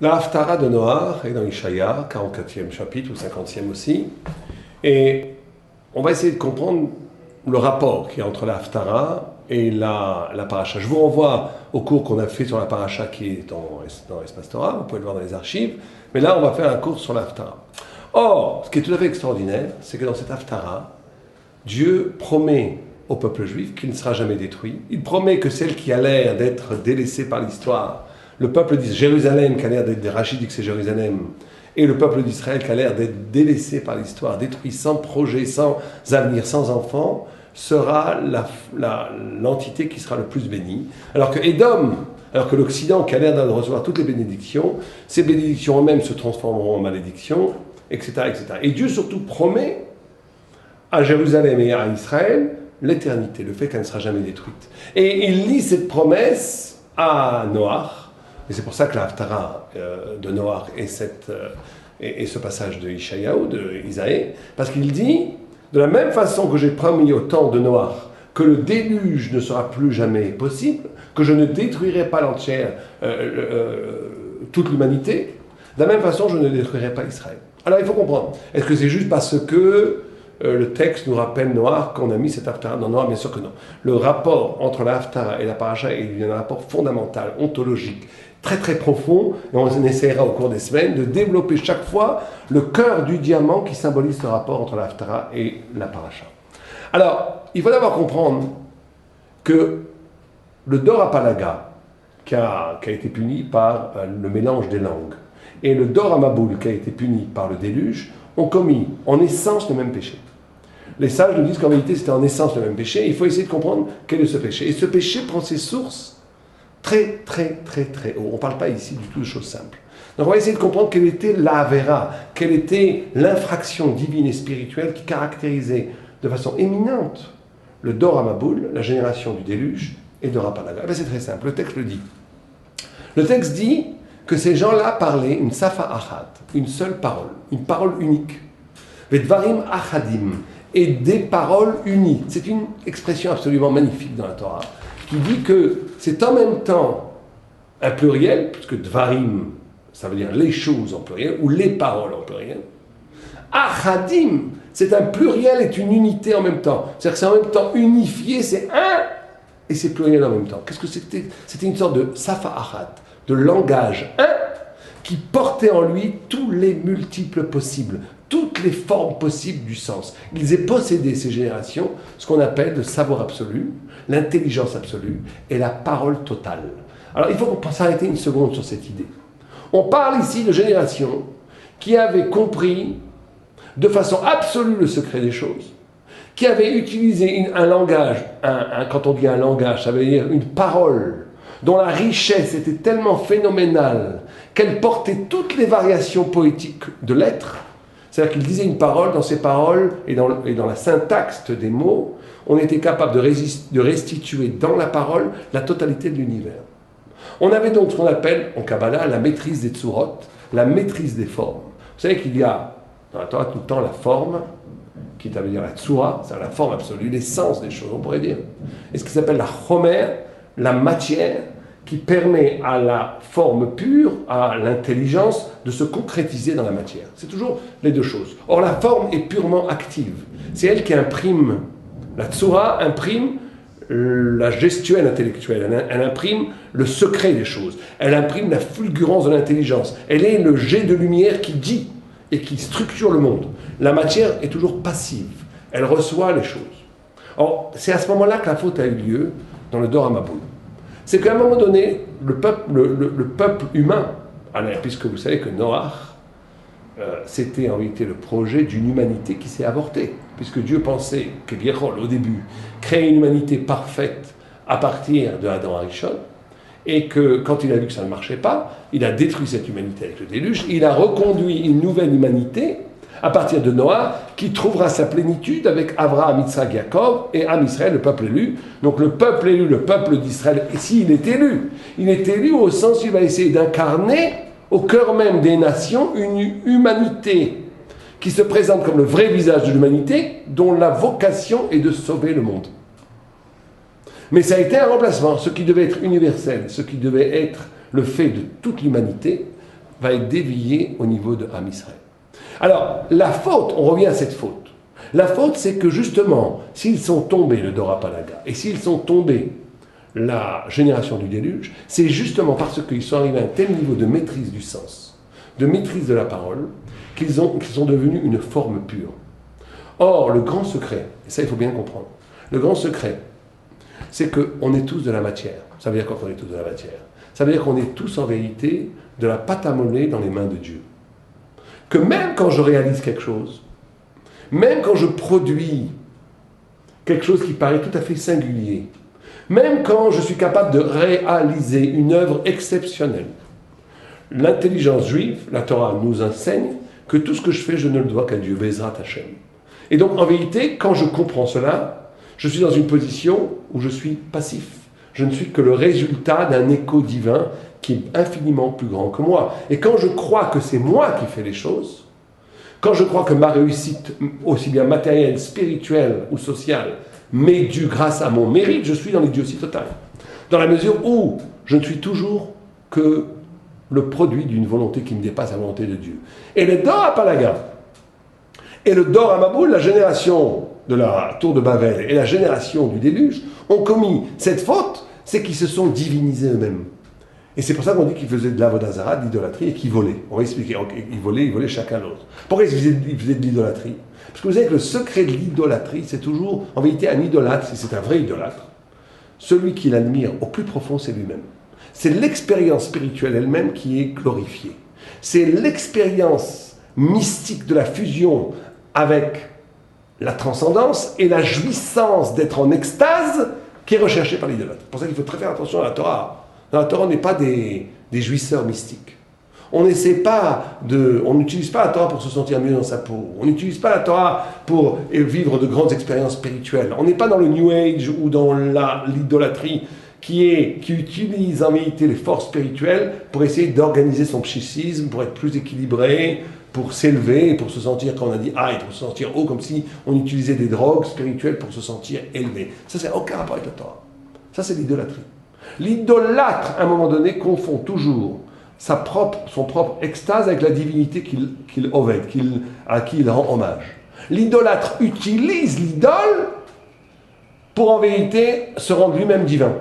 La Haftara de Noach est dans Ishaïa, 44e chapitre ou 50e aussi. Et on va essayer de comprendre le rapport qu'il y a entre la Haftara et la paracha. Je vous renvoie au cours qu'on a fait sur la paracha qui est dans Espace Torah, vous pouvez le voir dans les archives. Mais là, on va faire un cours sur la Haftara. Or, ce qui est tout à fait extraordinaire, c'est que dans cette Haftara, Dieu promet au peuple juif qu'il ne sera jamais détruit. Il promet que celle qui a l'air d'être délaissée par l'histoire, le peuple dit Jérusalem qui a l'air d'être, Rachid dit que c'est Jérusalem, et le peuple d'Israël qui a l'air d'être délaissé par l'histoire, détruit sans projet, sans avenir, sans enfant, sera l'entité qui sera le plus bénie. Alors que Édom, alors que l'Occident qui a l'air de recevoir toutes les bénédictions, ces bénédictions eux-mêmes se transformeront en malédictions, etc., etc. Et Dieu surtout promet à Jérusalem et à Israël l'éternité, le fait qu'elle ne sera jamais détruite. Et il lit cette promesse à Noach, et c'est pour ça que la Haftara de Noach est ce passage de Ishaïaou, de Isaïe, parce qu'il dit, de la même façon que j'ai promis au temps de Noach que le déluge ne sera plus jamais possible, que je ne détruirai pas toute l'humanité, de la même façon je ne détruirai pas Israël. Alors il faut comprendre, est-ce que c'est juste parce que le texte nous rappelle Noach qu'on a mis cette Haftara dans Noach? Bien sûr que non. Le rapport entre la Haftara et la paracha est un rapport fondamental, ontologique, très très profond, et on essaiera au cours des semaines de développer chaque fois le cœur du diamant qui symbolise ce rapport entre la Haftara et la paracha. Alors, il faut d'abord comprendre que le Dor HaPalaga, qui a été puni par le mélange des langues, et le Dor HaMaboul, qui a été puni par le déluge, ont commis en essence le même péché. Les sages nous disent qu'en réalité c'était en essence le même péché, et il faut essayer de comprendre quel est ce péché. Et ce péché prend ses sources très haut. On ne parle pas ici du tout de choses simples. Donc on va essayer de comprendre quelle était l'Avera, quelle était l'infraction divine et spirituelle qui caractérisait de façon éminente le Dor HaMaboul, la génération du déluge, et Dor HaPalaga. Eh bien, c'est très simple, le texte le dit. Le texte dit que ces gens-là parlaient une safa achad, une seule parole, une parole unique. Vedvarim achadim, et des paroles unies. C'est une expression absolument magnifique dans la Torah, qui dit que c'est en même temps un pluriel, puisque dvarim, ça veut dire les choses en pluriel, ou les paroles en pluriel. Achadim, c'est un pluriel et une unité en même temps. C'est-à-dire que c'est en même temps unifié, c'est un, et c'est pluriel en même temps. Qu'est-ce que c'était? C'était une sorte de safa achad, de langage un, qui portait en lui tous les multiples possibles, toutes les formes possibles du sens. Ils aient possédé, ces générations, ce qu'on appelle le savoir absolu, l'intelligence absolue et la parole totale. Alors il faut s'arrêter une seconde sur cette idée. On parle ici de générations qui avaient compris de façon absolue le secret des choses, qui avaient utilisé un langage, quand on dit un langage, ça veut dire une parole, dont la richesse était tellement phénoménale qu'elle portait toutes les variations poétiques de l'être. C'est-à-dire qu'il disait une parole, dans ces paroles et dans la syntaxe des mots, on était capable de restituer dans la parole la totalité de l'univers. On avait donc ce qu'on appelle en Kabbalah la maîtrise des tsurot, la maîtrise des formes. Vous savez qu'il y a dans la Torah tout le temps la forme, qui veut dire la tsura, c'est la forme absolue, l'essence des choses, on pourrait dire. Et ce qui s'appelle la chomer, la matière, qui permet à la forme pure, à l'intelligence, de se concrétiser dans la matière. C'est toujours les deux choses. Or, la forme est purement active. C'est elle qui imprime. La tsura imprime la gestuelle intellectuelle. Elle imprime le secret des choses. Elle imprime la fulgurance de l'intelligence. Elle est le jet de lumière qui dit et qui structure le monde. La matière est toujours passive. Elle reçoit les choses. Or, c'est à ce moment-là que la faute a eu lieu dans le Dor HaMaboul. C'est qu'à un moment donné, le peuple humain, puisque vous savez que Noach, c'était en réalité le projet d'une humanité qui s'est avortée, puisque Dieu pensait que Biechol, au début, créait une humanité parfaite à partir de Adam Arishon, et que quand il a vu que ça ne marchait pas, il a détruit cette humanité avec le déluge, il a reconduit une nouvelle humanité à partir de Noah, qui trouvera sa plénitude avec Abraham, Yitzhak, Yaakov et Am Israël, le peuple élu. Donc le peuple élu, le peuple d'Israël, et s'il est élu, il est élu au sens où il va essayer d'incarner au cœur même des nations une humanité qui se présente comme le vrai visage de l'humanité, dont la vocation est de sauver le monde. Mais ça a été un remplacement. Ce qui devait être universel, ce qui devait être le fait de toute l'humanité, va être déviée au niveau de Am Israël. Alors, la faute, on revient à cette faute. La faute, c'est que justement, s'ils sont tombés, le Dor HaPalaga, et s'ils sont tombés, la génération du déluge, c'est justement parce qu'ils sont arrivés à un tel niveau de maîtrise du sens, de maîtrise de la parole, qu'ils sont devenus une forme pure. Or, le grand secret, et ça il faut bien comprendre, le grand secret, c'est qu'on est tous de la matière. Ça veut dire quoi qu'on est tous de la matière? Ça veut dire qu'on est tous en vérité de la pâte à modeler dans les mains de Dieu. Que même quand je réalise quelque chose, même quand je produis quelque chose qui paraît tout à fait singulier, même quand je suis capable de réaliser une œuvre exceptionnelle, l'intelligence juive, la Torah nous enseigne que tout ce que je fais, je ne le dois qu'à Dieu, Bezrat Hashem. Et donc, en vérité, quand je comprends cela, je suis dans une position où je suis passif. Je ne suis que le résultat d'un écho divin qui est infiniment plus grand que moi. Et quand je crois que c'est moi qui fais les choses, quand je crois que ma réussite, aussi bien matérielle, spirituelle ou sociale, m'est due grâce à mon mérite, je suis dans l'idiotie totale. Dans la mesure où je ne suis toujours que le produit d'une volonté qui me dépasse la volonté de Dieu. Et le Dor HaPalaga et le Dor HaMabul, la génération de la tour de Babel et la génération du déluge, ont commis cette faute, c'est qu'ils se sont divinisés eux-mêmes. Et c'est pour ça qu'on dit qu'ils faisaient de l'Avodah Zarah, de l'idolâtrie, et qu'ils volaient. On va expliquer. Ils volaient chacun l'autre. Pourquoi ils faisaient de l'idolâtrie? Parce que vous savez que le secret de l'idolâtrie, c'est toujours, en vérité, un idolâtre, si c'est un vrai idolâtre, celui qui l'admire au plus profond, c'est lui-même. C'est l'expérience spirituelle elle-même qui est glorifiée. C'est l'expérience mystique de la fusion avec la transcendance et la jouissance d'être en extase qui est recherchée par l'idolâtre. C'est pour ça qu'il faut très faire attention à la Torah. Dans la Torah, on n'est pas des jouisseurs mystiques. On n'utilise pas la Torah pour se sentir mieux dans sa peau. On n'utilise pas la Torah pour vivre de grandes expériences spirituelles. On n'est pas dans le New Age ou dans l'idolâtrie qui utilise en vérité les forces spirituelles pour essayer d'organiser son psychisme, pour être plus équilibré, pour s'élever, pour se sentir, quand on a dit high, pour se sentir haut, comme si on utilisait des drogues spirituelles pour se sentir élevé. Ça, c'est aucun rapport avec la Torah. Ça, c'est l'idolâtrie. L'idolâtre, à un moment donné, confond toujours son propre extase avec la divinité à qui il rend hommage. L'idolâtre utilise l'idole pour en vérité se rendre lui-même divin,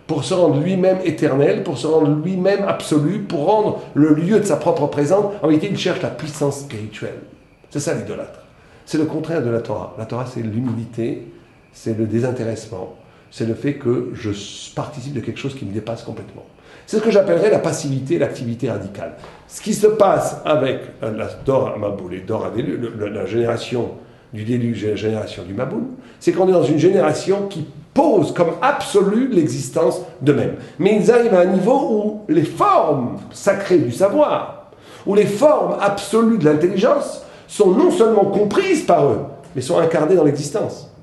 pour se rendre lui-même éternel, pour se rendre lui-même absolu, pour rendre le lieu de sa propre présence. En vérité, il cherche la puissance spirituelle. C'est ça l'idolâtre. C'est le contraire de la Torah. La Torah, c'est l'humilité, c'est le désintéressement, c'est le fait que je participe de quelque chose qui me dépasse complètement. C'est ce que j'appellerais la passivité, l'activité radicale. Ce qui se passe avec la Dor HaMabul et la génération du déluge et la génération du Mabul, c'est qu'on est dans une génération qui pose comme absolue l'existence d'eux-mêmes. Mais ils arrivent à un niveau où les formes sacrées du savoir, où les formes absolues de l'intelligence sont non seulement comprises par eux, mais sont incarnées dans l'existence.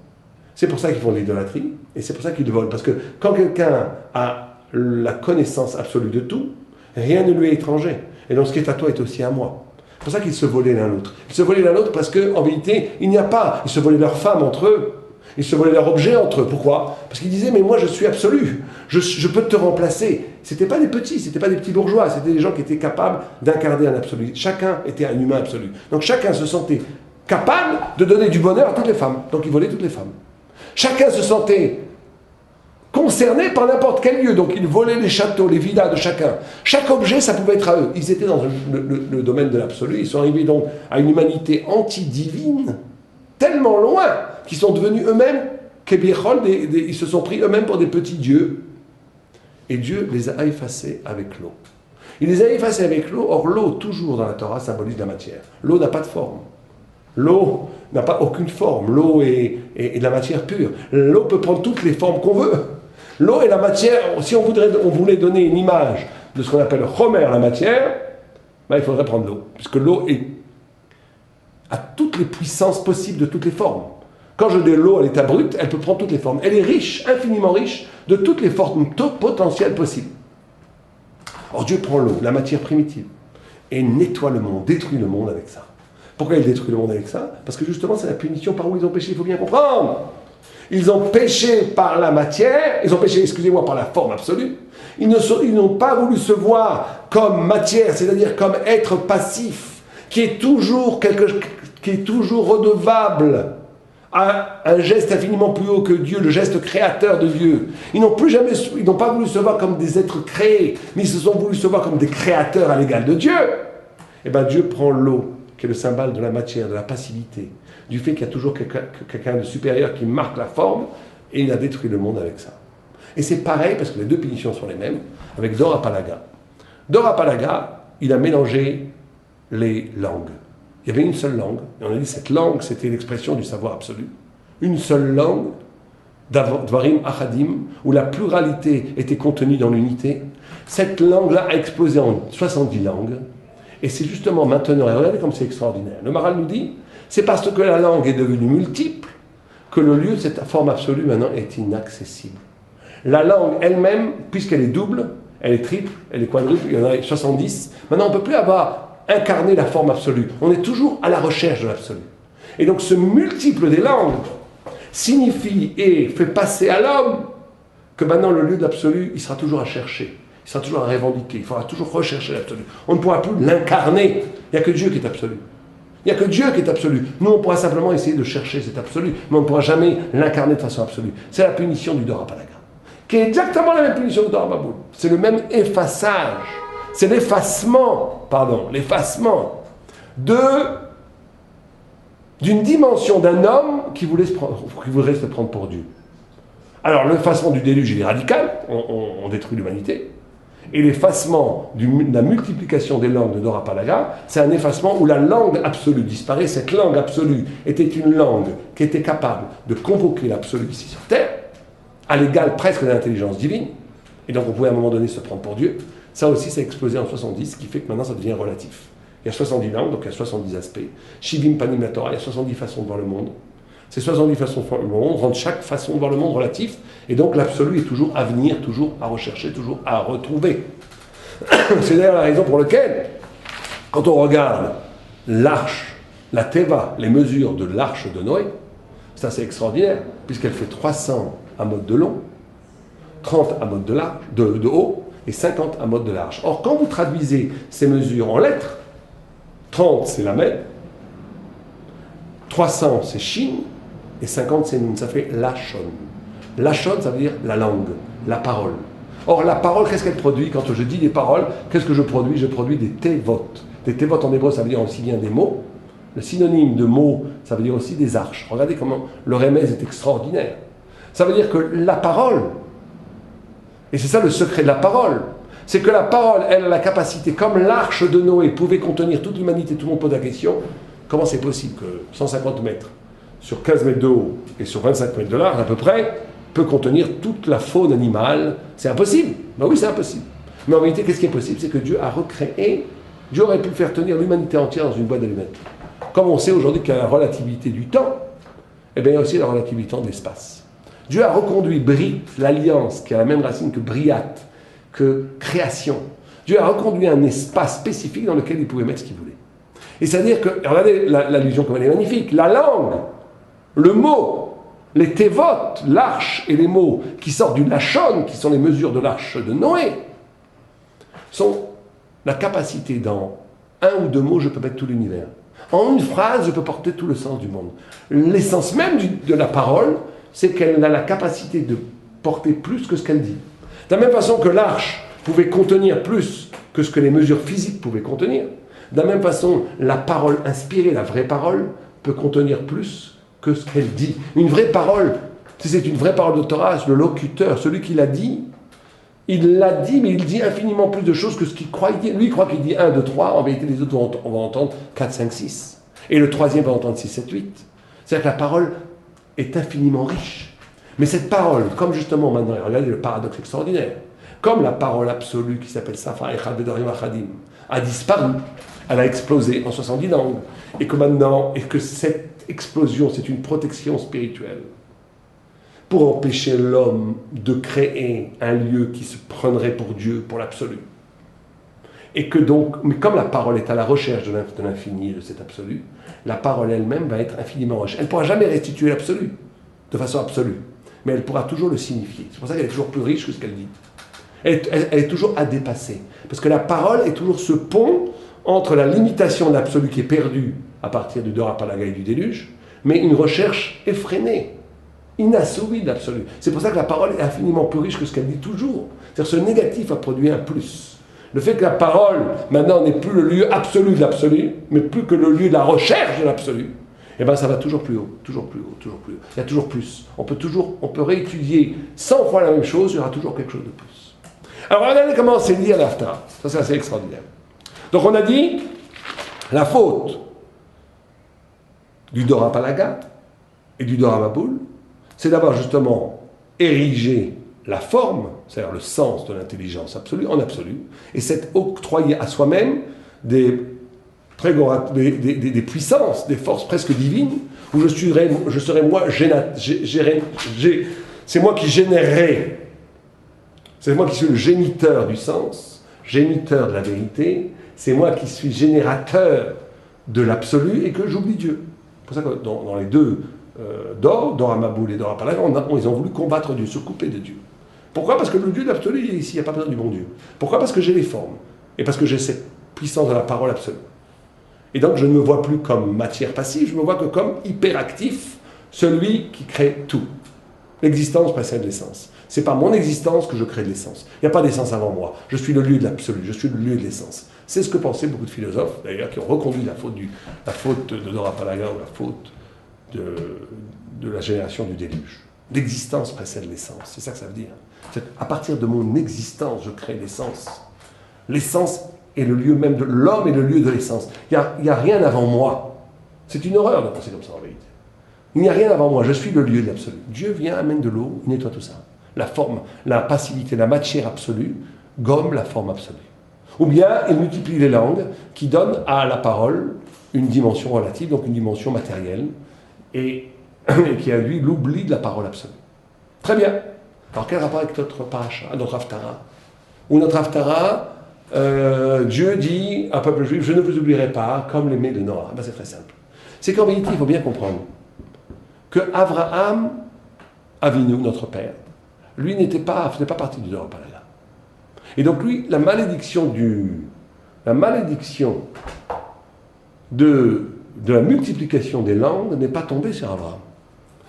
C'est pour ça qu'ils font de l'idolâtrie, et c'est pour ça qu'ils volent. Parce que quand quelqu'un a la connaissance absolue de tout, rien ne lui est étranger. Et donc ce qui est à toi est aussi à moi. C'est pour ça qu'ils se volaient l'un l'autre. Ils se volaient l'un l'autre parce qu'en vérité, il n'y a pas. Ils se volaient leurs femmes entre eux. Ils se volaient leurs objets entre eux. Pourquoi? Parce qu'ils disaient, mais moi je suis absolu. Je peux te remplacer. C'était pas des petits, c'était pas des petits bourgeois. C'était des gens qui étaient capables d'incarner un absolu. Chacun était un humain absolu. Donc chacun se sentait capable de donner du bonheur à toutes les femmes. Donc ils volaient toutes les femmes. Chacun se sentait concerné par n'importe quel lieu. Donc ils volaient les châteaux, les villas de chacun. Chaque objet, ça pouvait être à eux. Ils étaient dans le domaine de l'absolu. Ils sont arrivés donc à une humanité anti-divine, tellement loin qu'ils sont devenus eux-mêmes, ils se sont pris eux-mêmes pour des petits dieux. Et Dieu les a effacés avec l'eau. Il les a effacés avec l'eau. Or l'eau, toujours dans la Torah, symbolise la matière. L'eau n'a pas de forme. L'eau n'a pas aucune forme. L'eau est de la matière pure. L'eau peut prendre toutes les formes qu'on veut. L'eau est la matière. Si on voulait donner une image de ce qu'on appelle le chomer, la matière, ben, il faudrait prendre l'eau. Puisque l'eau a toutes les puissances possibles de toutes les formes. Quand je dis l'eau à l'état brut, elle peut prendre toutes les formes. Elle est riche, infiniment riche, de toutes les formes potentielles possibles. Or Dieu prend l'eau, la matière primitive, et nettoie le monde, détruit le monde avec ça. Pourquoi il détruit le monde avec ça? Parce que justement, c'est la punition par où ils ont péché, il faut bien comprendre. Ils ont péché par la matière, ils ont péché, excusez-moi, par la forme absolue. Ils n'ont pas voulu se voir comme matière, c'est-à-dire comme être passif, qui est toujours redevable à un geste infiniment plus haut que Dieu, le geste créateur de Dieu. Ils n'ont pas voulu se voir comme des êtres créés, mais ils se sont voulu se voir comme des créateurs à l'égal de Dieu. Et bien Dieu prend l'eau, qui est le symbole de la matière, de la passivité, du fait qu'il y a toujours quelqu'un de supérieur qui marque la forme, et il a détruit le monde avec ça. Et c'est pareil, parce que les deux punitions sont les mêmes, avec Dorapalaga. Dorapalaga, il a mélangé les langues. Il y avait une seule langue, et on a dit cette langue, c'était l'expression du savoir absolu. Une seule langue, Dvarim Achadim, où la pluralité était contenue dans l'unité. Cette langue-là a explosé en 70 langues, et c'est justement maintenant, et regardez comme c'est extraordinaire. Le Maharal nous dit, c'est parce que la langue est devenue multiple, que le lieu de cette forme absolue maintenant est inaccessible. La langue elle-même, puisqu'elle est double, elle est triple, elle est quadruple, il y en a 70, maintenant on ne peut plus avoir incarner la forme absolue. On est toujours à la recherche de l'absolu. Et donc ce multiple des langues signifie et fait passer à l'homme que maintenant le lieu de l'absolu, il sera toujours à chercher, il sera toujours à revendiquer, il faudra toujours rechercher l'absolu. On ne pourra plus l'incarner. Il n'y a que Dieu qui est absolu. Il n'y a que Dieu qui est absolu. Nous, on pourra simplement essayer de chercher cet absolu, mais on ne pourra jamais l'incarner de façon absolue. C'est la punition du Dorapalaga, qui est exactement la même punition du Dorababoul. C'est le même effaçage. C'est l'effacement d'une dimension d'un homme qui voudrait se prendre pour Dieu. Alors l'effacement du déluge, il est radical, on détruit l'humanité, et l'effacement de la multiplication des langues de Dorapalaga, c'est un effacement où la langue absolue disparaît. Cette langue absolue était une langue qui était capable de convoquer l'absolu ici sur Terre, à l'égal presque de l'intelligence divine, et donc on pouvait à un moment donné se prendre pour Dieu. Ça aussi, ça a explosé en 70, ce qui fait que maintenant ça devient relatif. Il y a 70 langues, donc il y a 70 aspects. Shivim Panim la Torah, il y a 70 façons de voir le monde. Ces 70 façons de voir le monde rendent chaque façon de voir le monde relatif, et donc l'absolu est toujours à venir, toujours à rechercher, toujours à retrouver. C'est d'ailleurs la raison pour laquelle, quand on regarde l'arche, la Teva, les mesures de l'arche de Noé, c'est assez extraordinaire, puisqu'elle fait 300 amotes de long, 30 amotes de haut, et 50 amotes de large. Or, quand vous traduisez ces mesures en lettres, 30 c'est la Lamed, 300 c'est Shin, et 50 c'est Nun, ça fait Lachon. Lachon, ça veut dire la langue, la parole. Or, la parole, qu'est-ce qu'elle produit? Quand je dis des paroles, qu'est-ce que je produis? Je produis des tevot. Des tevot en hébreu, ça veut dire aussi bien des mots. Le synonyme de mots, ça veut dire aussi des arches. Regardez comment le remez est extraordinaire. Ça veut dire que la parole, et c'est ça le secret de la parole, c'est que la parole, elle a la capacité, comme l'arche de Noé pouvait contenir toute l'humanité, tout le monde pose la question, comment c'est possible que 150 mètres sur 15 mètres de haut et sur 25 mètres de large à peu près, peut contenir toute la faune animale? C'est impossible. Ben oui, c'est impossible. Mais en réalité, qu'est-ce qui est possible? C'est que Dieu a recréé, Dieu aurait pu faire tenir l'humanité entière dans une boîte d'allumettes. Comme on sait aujourd'hui qu'il y a la relativité du temps, eh bien il y a aussi la relativité de l'espace. Dieu a reconduit Brit, l'alliance, qui a la même racine que Briat, que création. Dieu a reconduit un espace spécifique dans lequel il pouvait mettre ce qu'il voulait. Et c'est-à-dire que, regardez l'allusion comme elle est magnifique, la langue, le mot, les tévot, l'arche et les mots qui sortent du lachon, qui sont les mesures de l'arche de Noé, sont la capacité dans un ou deux mots, je peux mettre tout l'univers. En une phrase, je peux porter tout le sens du monde. L'essence même de la parole, c'est qu'elle a la capacité de porter plus que ce qu'elle dit. De la même façon que l'arche pouvait contenir plus que ce que les mesures physiques pouvaient contenir, de la même façon, la parole inspirée, la vraie parole, peut contenir plus que ce qu'elle dit. Une vraie parole, si c'est une vraie parole de Torah, le locuteur, celui qui l'a dit, il l'a dit, mais il dit infiniment plus de choses que ce qu'il croit dire. Lui, il croit qu'il dit 1, 2, 3, en vérité, les autres, on va entendre 4, 5, 6. Et le troisième va entendre 6, 7, 8. C'est-à-dire que la parole est infiniment riche. Mais cette parole, comme justement maintenant, regardez le paradoxe extraordinaire, comme la parole absolue qui s'appelle Safa Echad Bedorim Achadim a disparu, elle a explosé en 70 langues, et que maintenant, et que cette explosion, c'est une protection spirituelle pour empêcher l'homme de créer un lieu qui se prendrait pour Dieu, pour l'absolu. Et que donc, mais comme la parole est à la recherche de l'infini et de cet absolu, la parole elle-même va être infiniment riche. Elle ne pourra jamais restituer l'absolu, de façon absolue, mais elle pourra toujours le signifier. C'est pour ça qu'elle est toujours plus riche que ce qu'elle dit. Elle est toujours à dépasser. Parce que la parole est toujours ce pont entre la limitation de l'absolu qui est perdue à partir du Dora Palaga et du déluge, mais une recherche effrénée, inassouvie de l'absolu. C'est pour ça que la parole est infiniment plus riche que ce qu'elle dit toujours. C'est-à-dire ce négatif a produit un plus. Le fait que la parole, maintenant, n'est plus le lieu absolu de l'absolu, mais plus que le lieu de la recherche de l'absolu, eh bien ça va toujours plus haut, toujours plus haut, toujours plus haut. Il y a toujours plus. On peut réétudier 100 fois la même chose, il y aura toujours quelque chose de plus. Alors regardez comment c'est lié à l'Haftarah. Ça c'est assez extraordinaire. Donc on a dit, la faute du Dora Palaga et du Dora Maboul, c'est d'avoir justement érigé la forme, c'est-à-dire le sens de l'intelligence absolue, en absolu, et c'est octroyer à soi-même des puissances, des forces presque divines, où je serais moi, c'est moi qui générerai, c'est moi qui suis le géniteur du sens, géniteur de la vérité, c'est moi qui suis générateur de l'absolu et que j'oublie Dieu. C'est pour ça que dans les deux Dora Maboul et Dora Palaga, ils ont voulu combattre Dieu, se couper de Dieu. Pourquoi ? Parce que le Dieu de l'absolu, il est ici, il n'y a pas besoin du bon Dieu. Pourquoi ? Parce que j'ai les formes, et parce que j'ai cette puissance de la parole absolue. Et donc je ne me vois plus comme matière passive, je me vois que comme hyperactif, celui qui crée tout. L'existence précède l'essence. C'est par mon existence que je crée de l'essence. Il n'y a pas d'essence avant moi. Je suis le lieu de l'absolu, je suis le lieu de l'essence. C'est ce que pensaient beaucoup de philosophes, d'ailleurs, qui ont reconduit la faute de Dora Palaga ou la faute de la génération du déluge. L'existence précède l'essence, c'est ça que ça veut dire. C'est à partir de mon existence, je crée l'essence. L'essence est le lieu même de l'homme, est le lieu de l'essence. Il n'y a rien avant moi. C'est une horreur de penser comme ça en vérité. Il n'y a rien avant moi, je suis le lieu de l'absolu. Dieu vient, amène de l'eau, il nettoie tout ça. La forme, la passivité, la matière absolue gomme la forme absolue. Ou bien il multiplie les langues qui donnent à la parole une dimension relative, donc une dimension matérielle, et qui a lui l'oubli de la parole absolue. Très bien. Alors quel rapport avec notre paracha, notre Haftarah ? Ou notre Haftarah, Dieu dit à un peuple juif, je ne vous oublierai pas, comme l'aimé de Noah. Ben, c'est très simple. C'est qu'en vérité, il faut bien comprendre que Abraham Avinu, notre père, lui faisait pas partie du Dora Palaga. Et donc lui, la malédiction de la multiplication des langues n'est pas tombée sur Abraham.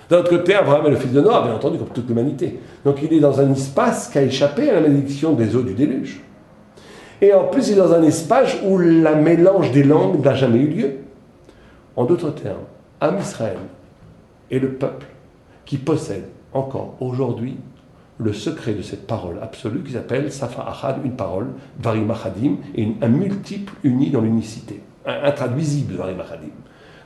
D'un autre côté, Abraham est le fils de Noah, bien entendu, comme toute l'humanité. Donc il est dans un espace qui a échappé à la malédiction des eaux du déluge. Et en plus, il est dans un espace où le mélange des langues n'a jamais eu lieu. En d'autres termes, Am Israël est le peuple qui possède encore aujourd'hui le secret de cette parole absolue qui s'appelle Safa Achad, une parole, Varim Achadim, et un multiple uni dans l'unicité. Intraduisible, Varim Achadim.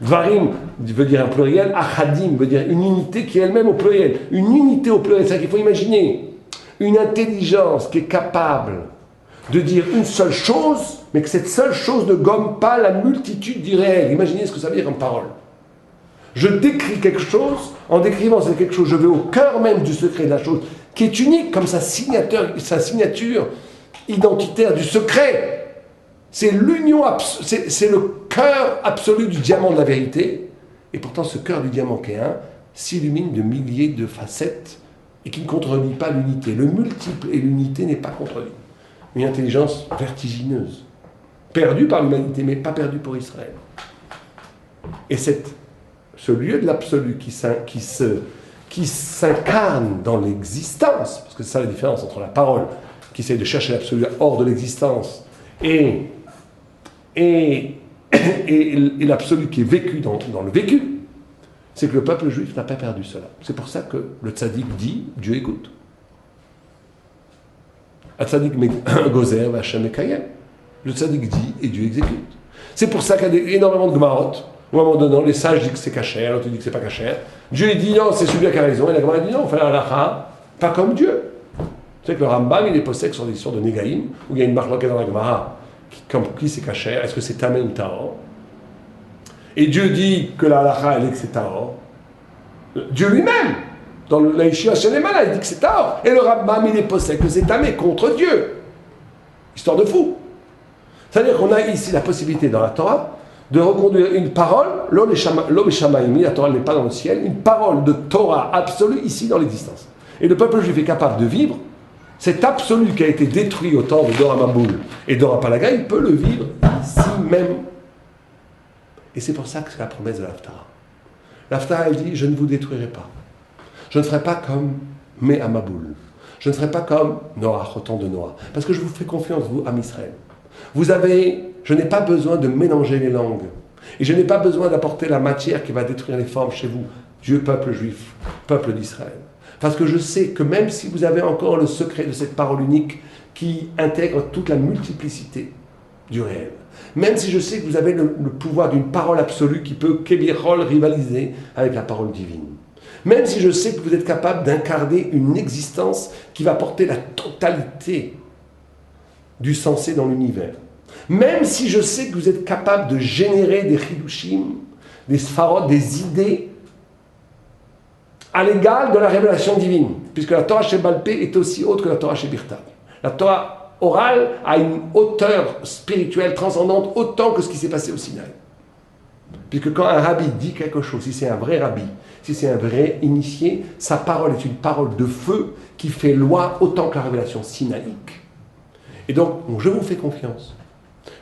Varim veut dire un pluriel, Achadim veut dire une unité qui est elle-même au pluriel. Une unité au pluriel, c'est-à-dire qu'il faut imaginer une intelligence qui est capable de dire une seule chose, mais que cette seule chose ne gomme pas la multitude d'irréels. Imaginez ce que ça veut dire comme parole. Je décris quelque chose, en décrivant c'est quelque chose, je vais au cœur même du secret de la chose, qui est unique comme sa signature identitaire du secret. C'est l'union, c'est le cœur absolu du diamant de la vérité, et pourtant ce cœur du diamant qui est un s'illumine de milliers de facettes et qui ne contredit pas l'unité. Le multiple et l'unité n'est pas contredit. Une intelligence vertigineuse, perdue par l'humanité, mais pas perdue pour Israël. Et ce lieu de l'absolu qui s'incarne dans l'existence, parce que c'est ça la différence entre la parole qui essaie de chercher l'absolu hors de l'existence et l'absolu qui est vécu dans le vécu, c'est que le peuple juif n'a pas perdu cela. C'est pour ça que le tzaddik dit, Dieu écoute. Le tzaddik gozer v'Hashem mekayem. Le tzaddik dit et Dieu exécute. C'est pour ça qu'il y a énormément de Gemarot, où à un moment donné, les sages disent que c'est kasher, l'autre dit que c'est pas kasher. Dieu dit non, c'est celui qui a raison, et la Gemara dit non, on fait la halakha, pas comme Dieu. Tu sais que le Rambam, il est possède sur l'histoire de Negaïm, où il y a une marque dans la Gemara, qui c'est kasher, est-ce que c'est tamé ou tahor? Et Dieu dit que la halakha, elle dit que c'est tahor. Dieu lui-même, dans le Laïshia Shenemala, il dit que c'est tahor. Et le Rambam, il est possède que c'est tamé contre Dieu. Histoire de fou. C'est-à-dire qu'on a ici la possibilité dans la Torah de reconduire une parole, l'Om Shamaïmi, la Torah n'est pas dans le ciel, une parole de Torah absolue ici dans l'existence. Et le peuple juif est capable de vivre Cet absolu qui a été détruit au temps de Dora Maboul et Dora Palaga, il peut le vivre ici même. Et c'est pour ça que c'est la promesse de l'Haftarah. L'Haftarah, elle dit, je ne vous détruirai pas. Je ne ferai pas comme Mé Maboul. Je ne serai pas comme Noach, au temps de Noach. Parce que je vous fais confiance, vous, Am Israël. Je n'ai pas besoin de mélanger les langues. Et je n'ai pas besoin d'apporter la matière qui va détruire les formes chez vous, Dieu, peuple juif, peuple d'Israël. Parce que je sais que même si vous avez encore le secret de cette parole unique qui intègre toute la multiplicité du réel, même si je sais que vous avez le pouvoir d'une parole absolue qui peut, Kébirol, rivaliser avec la parole divine, même si je sais que vous êtes capable d'incarner une existence qui va porter la totalité du sensé dans l'univers, même si je sais que vous êtes capable de générer des chidushim, des sfarot, des idées à l'égal de la révélation divine, puisque la Torah chez Balpé est aussi haute que la Torah chez Birta. La Torah orale a une hauteur spirituelle transcendante autant que ce qui s'est passé au Sinaï. Puisque quand un rabbi dit quelque chose, si c'est un vrai rabbi, si c'est un vrai initié, sa parole est une parole de feu qui fait loi autant que la révélation sinaïque. Et donc, je vous fais confiance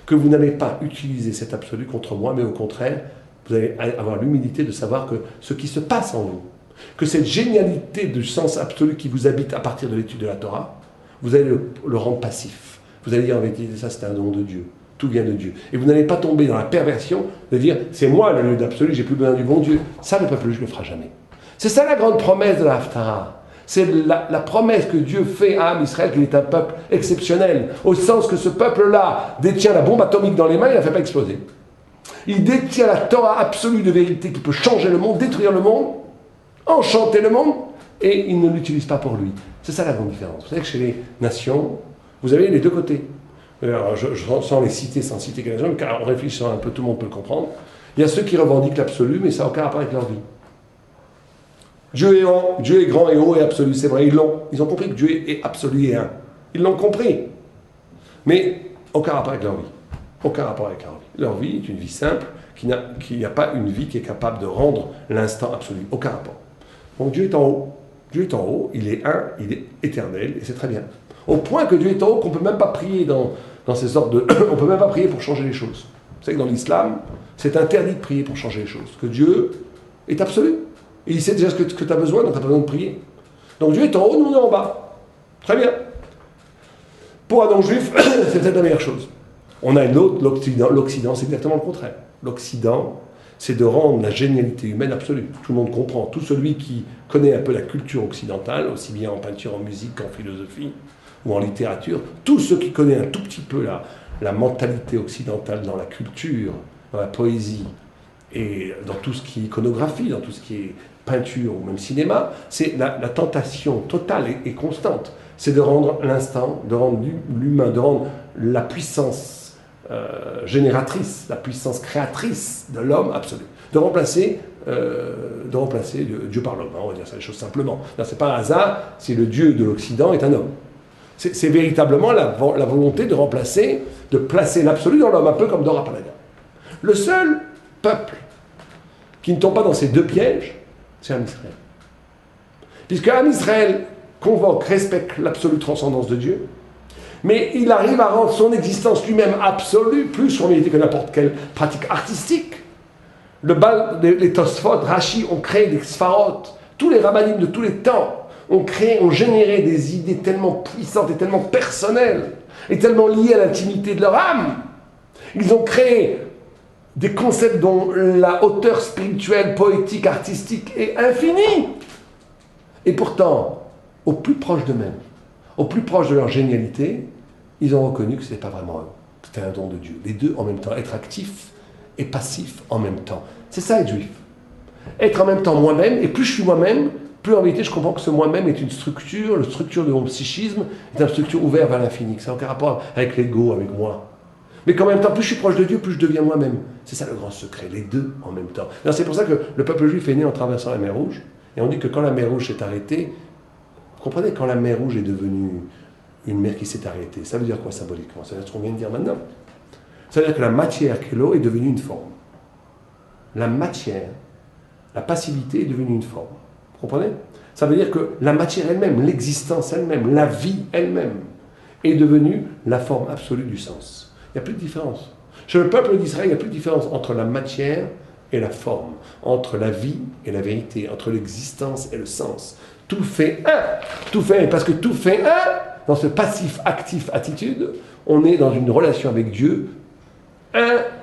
que vous n'allez pas utiliser cet absolu contre moi, mais au contraire, vous allez avoir l'humilité de savoir que ce qui se passe en vous, que cette génialité du sens absolu qui vous habite à partir de l'étude de la Torah, vous allez le rendre passif. Vous allez dire en vérité, ça c'est un don de Dieu, tout vient de Dieu. Et vous n'allez pas tomber dans la perversion de dire, c'est moi le lieu d'absolu, j'ai plus besoin du bon Dieu. Ça, le peuple juif ne le fera jamais. C'est ça la grande promesse de la Haftarah. C'est la promesse que Dieu fait à Israël, qu'il est un peuple exceptionnel, au sens que ce peuple-là détient la bombe atomique dans les mains, il ne la fait pas exploser. Il détient la Torah absolue de vérité qui peut changer le monde, détruire le monde, enchanter le monde, et il ne l'utilise pas pour lui. C'est ça la grande différence. Vous savez que chez les nations, vous avez les deux côtés. Alors, sans les citer, sans citer quelques gens, car en réfléchissant un peu, tout le monde peut le comprendre. Il y a ceux qui revendiquent l'absolu, mais ça n'a aucun rapport avec leur vie. Dieu est grand et haut et absolu, c'est vrai, ils ont compris que Dieu est absolu et un. Ils l'ont compris. Mais aucun rapport avec leur vie. Aucun rapport avec leur vie. Leur vie est une vie simple, qui n'a pas une vie qui est capable de rendre l'instant absolu. Aucun rapport. Donc Dieu est en haut. Dieu est en haut, il est un, il est éternel, et c'est très bien. Au point que Dieu est en haut qu'on ne peut même pas prier dans ces sortes de... on ne peut même pas prier pour changer les choses. Vous savez que dans l'islam, c'est interdit de prier pour changer les choses. Que Dieu est absolu. Et il sait déjà ce que tu as besoin, donc tu n'as pas besoin de prier. Donc Dieu est en haut, nous on est en bas. Très bien. Pour un non-juif, c'est peut-être la meilleure chose. On a une autre, l'Occident, c'est exactement le contraire. L'Occident, c'est de rendre la génialité humaine absolue. Tout le monde comprend. Tout celui qui connaît un peu la culture occidentale, aussi bien en peinture, en musique qu'en philosophie ou en littérature, tout ceux qui connaissent un tout petit peu la mentalité occidentale dans la culture, dans la poésie et dans tout ce qui est iconographie, dans tout ce qui est peinture ou même cinéma, c'est la tentation totale et constante. C'est de rendre l'instant, de rendre l'humain, de rendre la puissance génératrice, la puissance créatrice de l'homme absolu. De remplacer Dieu par l'homme, on va dire ça les choses simplement. C'est pas un hasard si le Dieu de l'Occident est un homme. C'est véritablement la volonté de placer l'absolu dans l'homme, un peu comme Dora Palaga. Le seul peuple qui ne tombe pas dans ces deux pièges, c'est Am Israël. Puisque Am Israël convoque, respecte l'absolue transcendance de Dieu, mais il arrive à rendre son existence lui-même absolue, plus formalité que n'importe quelle pratique artistique. Les Tosfot, Rashi ont créé des Sfarot, tous les rabbinim de tous les temps ont généré des idées tellement puissantes et tellement personnelles, et tellement liées à l'intimité de leur âme. Ils ont créé des concepts dont la hauteur spirituelle, poétique, artistique est infinie. Et pourtant, au plus proche d'eux-mêmes, au plus proche de leur génialité, ils ont reconnu que ce n'était pas vraiment eux, que c'était un don de Dieu. Les deux en même temps, être actif et passif en même temps. C'est ça être juif. Être en même temps moi-même, et plus je suis moi-même, plus en vérité je comprends que ce moi-même est une structure, la structure de mon psychisme est une structure ouverte vers l'infini, que ça n'a aucun rapport avec l'ego, avec moi. Mais qu'en même temps, plus je suis proche de Dieu, plus je deviens moi-même. C'est ça le grand secret, les deux en même temps. C'est pour ça que le peuple juif est né en traversant la mer Rouge, et on dit que quand la mer Rouge s'est arrêtée, vous comprenez, quand la mer Rouge est devenue une mer qui s'est arrêtée, ça veut dire quoi symboliquement? Ça veut dire ce qu'on vient de dire maintenant. Ça veut dire que la matière qui est l'eau est devenue une forme. La matière, la passivité est devenue une forme. Vous comprenez? Ça veut dire que la matière elle-même, l'existence elle-même, la vie elle-même est devenue la forme absolue du sens. Il n'y a plus de différence. Chez le peuple d'Israël, il n'y a plus de différence entre la matière et la forme, entre la vie et la vérité, entre l'existence et le sens. Tout fait un. Tout fait un. Parce que tout fait un, dans ce passif-actif attitude, on est dans une relation avec Dieu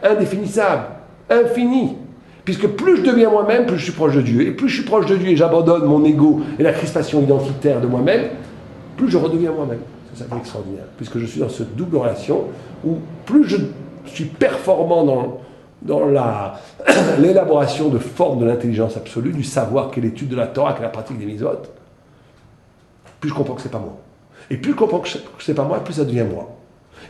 indéfinissable, infinie. Puisque plus je deviens moi-même, plus je suis proche de Dieu. Et plus je suis proche de Dieu et j'abandonne mon ego et la crispation identitaire de moi-même, plus je redeviens moi-même. C'est ça qui est extraordinaire. Puisque je suis dans cette double relation où plus je suis performant dans l'élaboration de formes de l'intelligence absolue, du savoir qu'est l'étude de la Torah, qu'est la pratique des mitzvot, plus je comprends que c'est pas moi. Et plus je comprends que c'est pas moi, plus ça devient moi.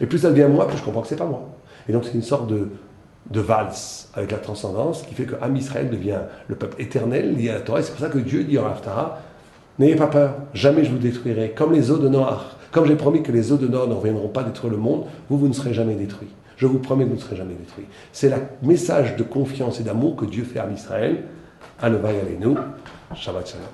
Et plus ça devient moi, plus je comprends que c'est pas moi. Et donc c'est une sorte de valse avec la transcendance qui fait que Am Israël devient le peuple éternel lié à la Torah. Et c'est pour ça que Dieu dit en Haftarah, n'ayez pas peur, jamais je vous détruirai, comme les eaux de Noach. Comme j'ai promis que les eaux de Noach ne reviendront pas détruire le monde, vous ne serez jamais détruits. Je vous promets que vous ne serez jamais détruits. C'est le message de confiance et d'amour que Dieu fait à Am Israël. Alevay Aleinu. Shabbat Shalom.